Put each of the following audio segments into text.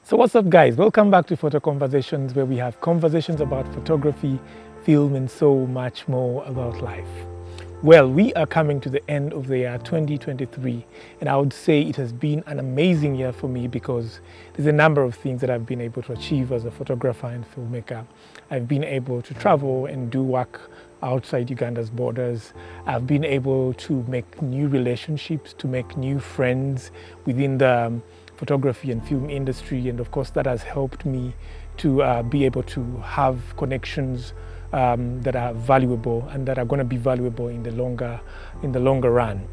So what's up, guys? Welcome back to Photo Conversations, where we have conversations about photography, film, and so much more about life. Well, we are coming to the end of the year 2023, and I would say it has been an amazing year for me because there's a number of things that I've been able to achieve as a photographer and filmmaker. I've been able to travel and do work outside Uganda's borders. I've been able to make new relationships, to make new friends within the photography and film industry, and of course that has helped me to be able to have connections that are valuable and that are going to be valuable in the longer run.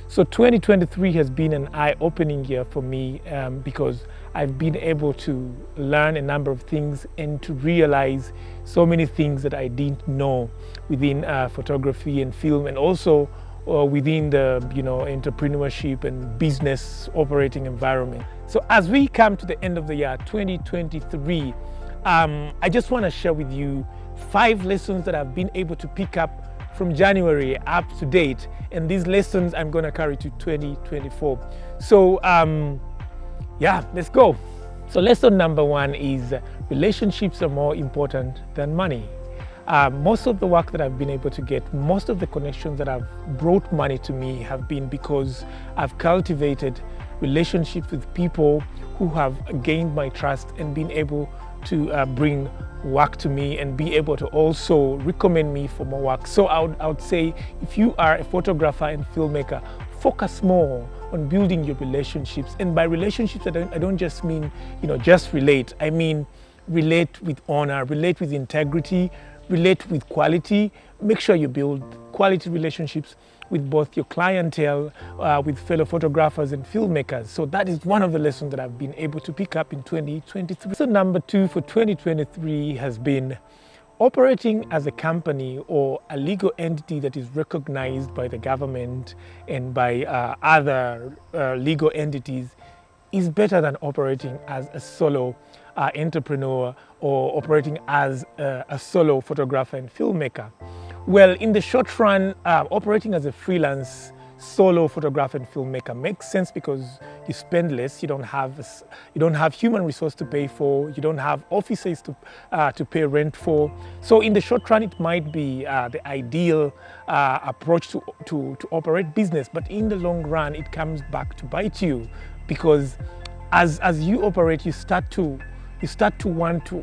So 2023 has been an eye-opening year for me because I've been able to learn a number of things and to realize so many things that I didn't know within photography and film, and also within the entrepreneurship and business operating environment. So as we come to the end of the year 2023, I just want to share with you 5 lessons that I've been able to pick up from January up to date, and these lessons I'm going to carry to 2024. So let's go. So lesson number 1 is relationships are more important than money. Most of the work that I've been able to get, most of the connections that have brought money to me have been because I've cultivated relationships with people who have gained my trust and been able to bring work to me and be able to also recommend me for more work. So I would say, if you are a photographer and filmmaker, focus more on building your relationships. And by relationships, I don't just mean just relate. I mean relate with honor, relate with integrity, relate with quality. Make sure you build quality relationships with both your clientele, with fellow photographers and filmmakers. So that is one of the lessons that I've been able to pick up in 2023. So number 2 for 2023 has been operating as a company or a legal entity that is recognized by the government and by other legal entities is better than operating as a solo entrepreneur or operating as a solo photographer and filmmaker. Well, in the short run, operating as a freelance solo photographer and filmmaker makes sense because you spend less. You don't have human resource to pay for. You don't have offices to pay rent for. So in the short run, it might be the ideal approach to operate business. But in the long run, it comes back to bite you, because as you operate, you start to want to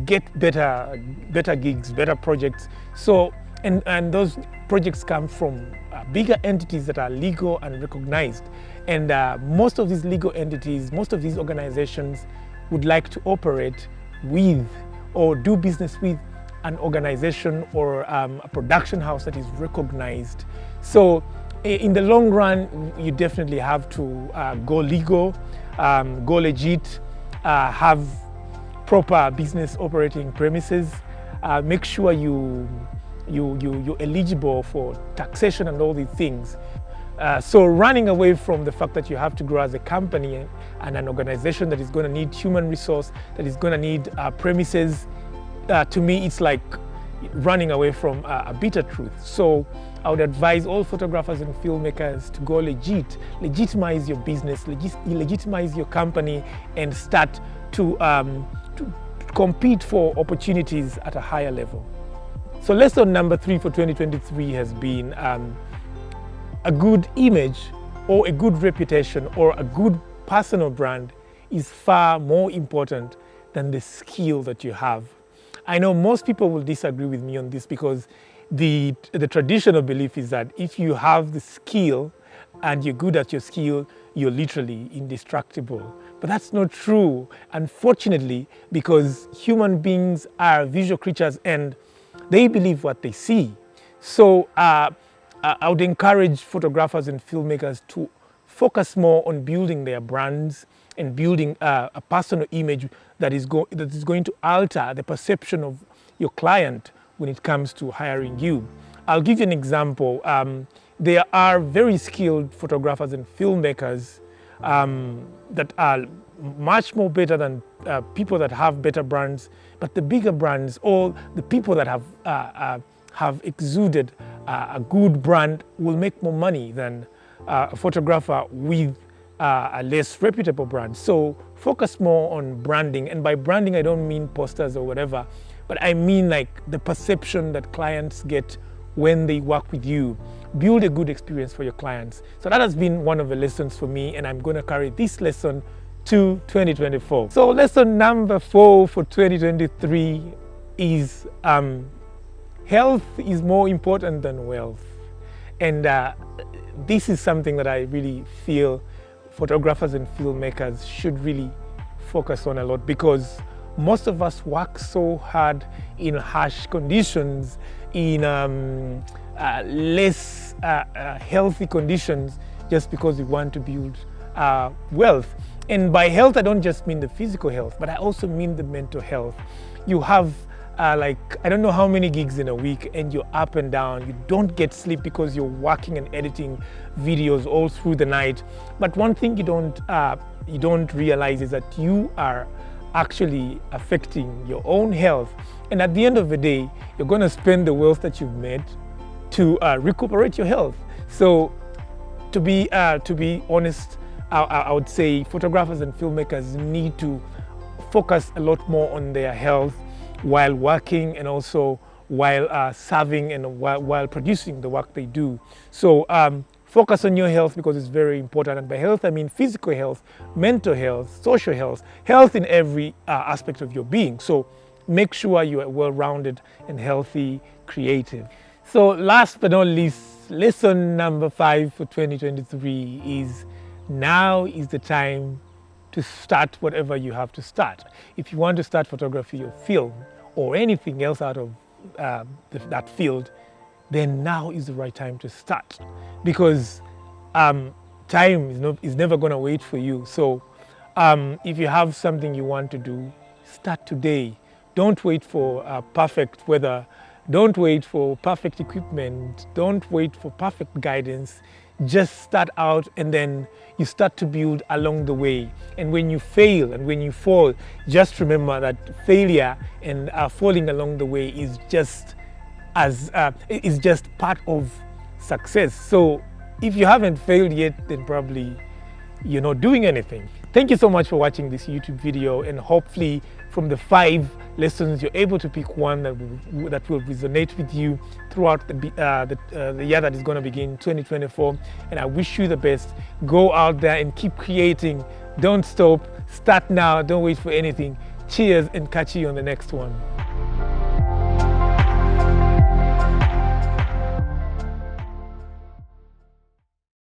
get better gigs, better projects. So and those projects come from bigger entities that are legal and recognized. And most of these legal entities, most of these organizations would like to operate with or do business with an organization or a production house that is recognized. So in the long run, you definitely have to go legal, go legit, have proper business operating premises, make sure you're eligible for taxation and all these things. So running away from the fact that you have to grow as a company and an organization that is going to need human resource, that is going to need premises, to me it's like running away from a bitter truth. So I would advise all photographers and filmmakers to go legit, legitimize your business, legitimize your company, and start to compete for opportunities at a higher level. So lesson number 3 for 2023 has been a good image or a good reputation or a good personal brand is far more important than the skill that you have. I know most people will disagree with me on this, because the traditional belief is that if you have the skill and you're good at your skill, you're literally indestructible. But that's not true, unfortunately, because human beings are visual creatures and they believe what they see. So I would encourage photographers and filmmakers to focus more on building their brands and building a personal image that is going to alter the perception of your client when it comes to hiring you. I'll give you an example. There are very skilled photographers and filmmakers that are much more better than people that have better brands. But the bigger brands, or the people that have exuded a good brand, will make more money than a photographer with less reputable brands. So focus more on branding. And by branding, I don't mean posters or whatever, but I mean like the perception that clients get when they work with you. Build a good experience for your clients. So that has been one of the lessons for me, and I'm going to carry this lesson to 2024. So lesson number 4 for 2023 is health is more important than wealth. And this is something that I really feel photographers and filmmakers should really focus on a lot, because most of us work so hard in harsh conditions, in less healthy conditions, just because we want to build wealth. And by health, I don't just mean the physical health, but I also mean the mental health. You have like, I don't know how many gigs in a week, and you're up and down. You don't get sleep because you're working and editing videos all through the night. But one thing you don't realize is that you are actually affecting your own health. And at the end of the day, you're going to spend the wealth that you've made to recuperate your health. So to be honest, I would say photographers and filmmakers need to focus a lot more on their health while working, and also while serving, and while producing the work they do. So focus on your health, because it's very important. And by health, I mean physical health, mental health, social health, health in every aspect of your being. So make sure you are well-rounded and healthy, creative. So last but not least, lesson number 5 for 2023 is now is the time to start whatever you have to start. If you want to start photography or film or anything else out of that field, then now is the right time to start, because time is never going to wait for you. So if you have something you want to do, start today. Don't wait for perfect weather. Don't wait for perfect equipment. Don't wait for perfect guidance. Just start out, and then you start to build along the way. And when you fail and when you fall, just remember that failure and falling along the way is just part of success. So if you haven't failed yet, then probably you're not doing anything. Thank you so much for watching this YouTube video, and hopefully from the 5 lessons you're able to pick one that will resonate with you throughout the year that is going to begin 2024. And I wish you the best. Go out there and keep creating. Don't stop. Start now. Don't wait for anything. Cheers, and catch you on the next one.